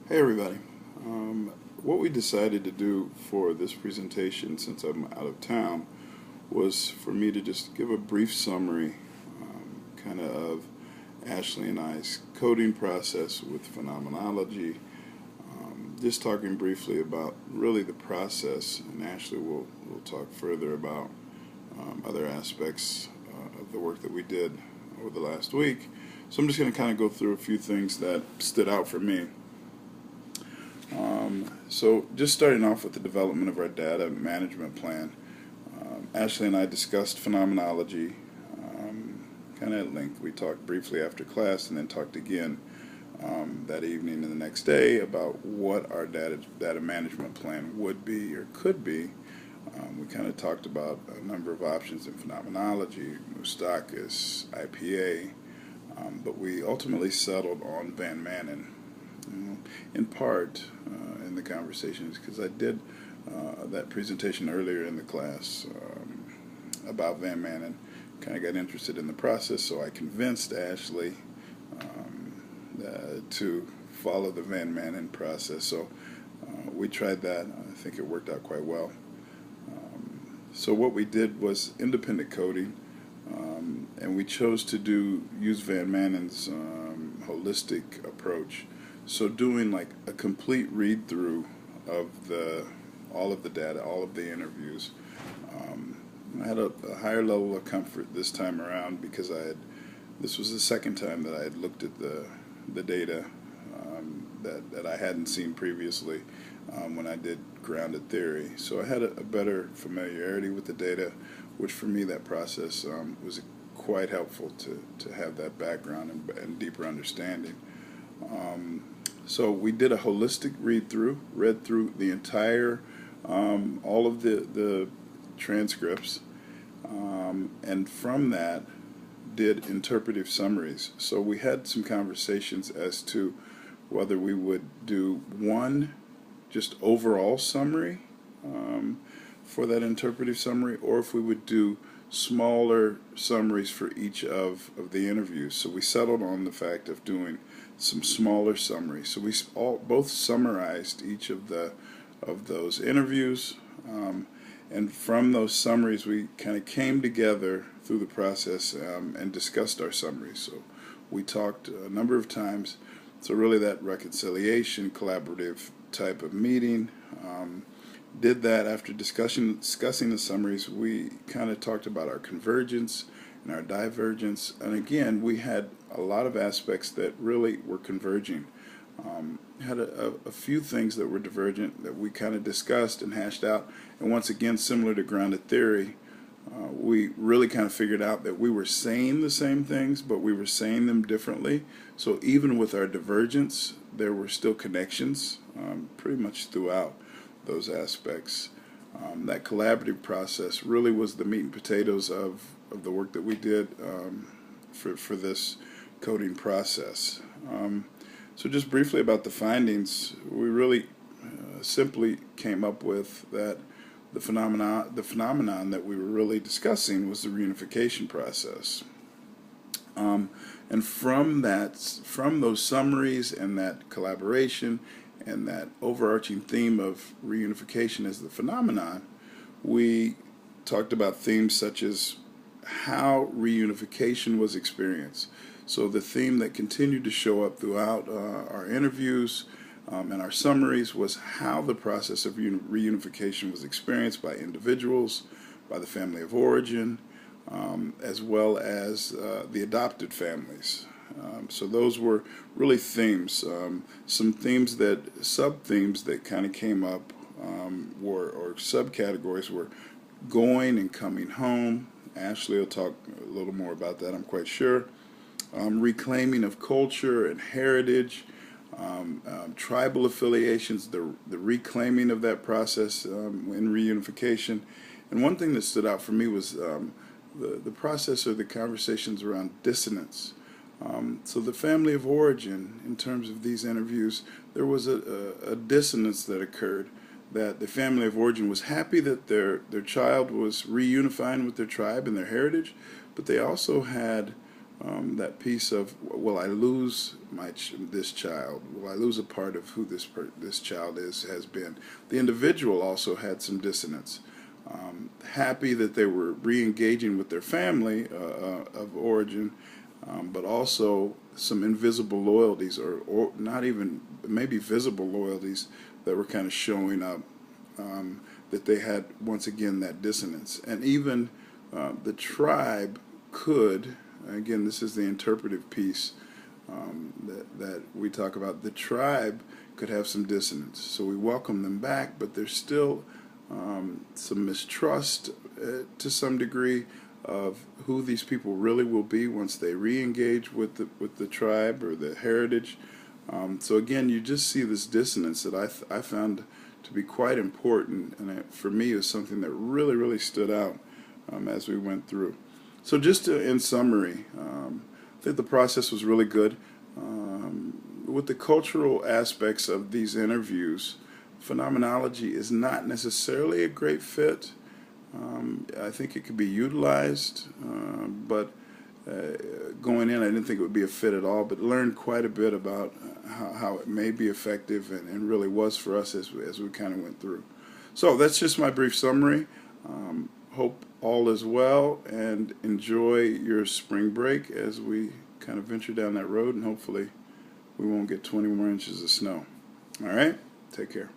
Hey everybody. What we decided to do for this presentation, since I'm out of town, was for me to just give a brief summary kind of Ashley and I's coding process with phenomenology, just talking briefly about really the process, and Ashley will talk further about other aspects of the work that we did over the last week. So I'm just going to kind of go through a few things that stood out for me. So just starting off with the development of our data management plan, Ashley and I discussed phenomenology kind of at length. We talked briefly after class and then talked again that evening and the next day about what our data management plan would be or could be. We kind of talked about a number of options in phenomenology, Moustakis, IPA, but we ultimately settled on Van Manen, in part in the conversations because I did that presentation earlier in the class about Van Manen. Kind of got interested in the process, so I convinced Ashley to follow the Van Manen process. So we tried that. I think it worked out quite well. So what we did was independent coding, and we chose to use Van Manen's holistic approach. So doing like a complete read through of all of the data, all of the interviews. I had a higher level of comfort this time around because this was the second time that I had looked at the data that I hadn't seen previously when I did grounded theory. So I had a better familiarity with the data, which for me that process was quite helpful to have that background and deeper understanding. So we did a holistic read through the entire, all of the transcripts, and from that did interpretive summaries. So we had some conversations as to whether we would do one just overall summary for that interpretive summary, or if we would do smaller summaries for each of the interviews. So we settled on the fact of doing some smaller summaries. So we both summarized each of those interviews, and from those summaries we kind of came together through the process and discussed our summaries. So we talked a number of times. So really that reconciliation, collaborative type of meeting. Did that after discussing the summaries. We kind of talked about our convergence and our divergence, and again we had a lot of aspects that really were converging. Had a few things that were divergent that we kind of discussed and hashed out, and once again, similar to grounded theory, we really kind of figured out that we were saying the same things, but we were saying them differently. So even with our divergence, there were still connections pretty much throughout those aspects. That collaborative process really was the meat and potatoes of the work that we did for this coding process. So just briefly about the findings, we really simply came up with that the phenomenon that we were really discussing was the reunification process. And from those summaries and that collaboration and that overarching theme of reunification as the phenomenon, we talked about themes such as how reunification was experienced. So the theme that continued to show up throughout our interviews and our summaries was how the process of reunification was experienced by individuals, by the family of origin, as well as the adopted families. So those were really themes. Some themes sub-themes that kind of came up or subcategories were going and coming home. Ashley will talk a little more about that, I'm quite sure. Reclaiming of culture and heritage, tribal affiliations, the reclaiming of that process in reunification. And one thing that stood out for me was the process or the conversations around dissonance. So the family of origin, in terms of these interviews, there was a dissonance that occurred, that the family of origin was happy that their child was reunifying with their tribe and their heritage, but they also had that piece of, will I lose this child? Will I lose a part of who this child has been? The individual also had some dissonance. Happy that they were re-engaging with their family of origin, but also some invisible loyalties, or not even maybe visible loyalties that were kind of showing up, that they had once again that dissonance. And even the tribe could, again, this is the interpretive piece that we talk about, the tribe could have some dissonance. So we welcome them back, but there's still some mistrust to some degree of who these people really will be once they re-engage with the tribe or the heritage. So again, you just see this dissonance that I found to be quite important, and for me is something that really stood out as we went through. So just in summary, I think the process was really good. With the cultural aspects of these interviews, phenomenology is not necessarily a great fit. I think it could be utilized, but going in, I didn't think it would be a fit at all, but learned quite a bit about how it may be effective and really was for us as we kind of went through. So that's just my brief summary. Hope all is well, and enjoy your spring break as we kind of venture down that road, and hopefully we won't get 20 more inches of snow. All right? Take care.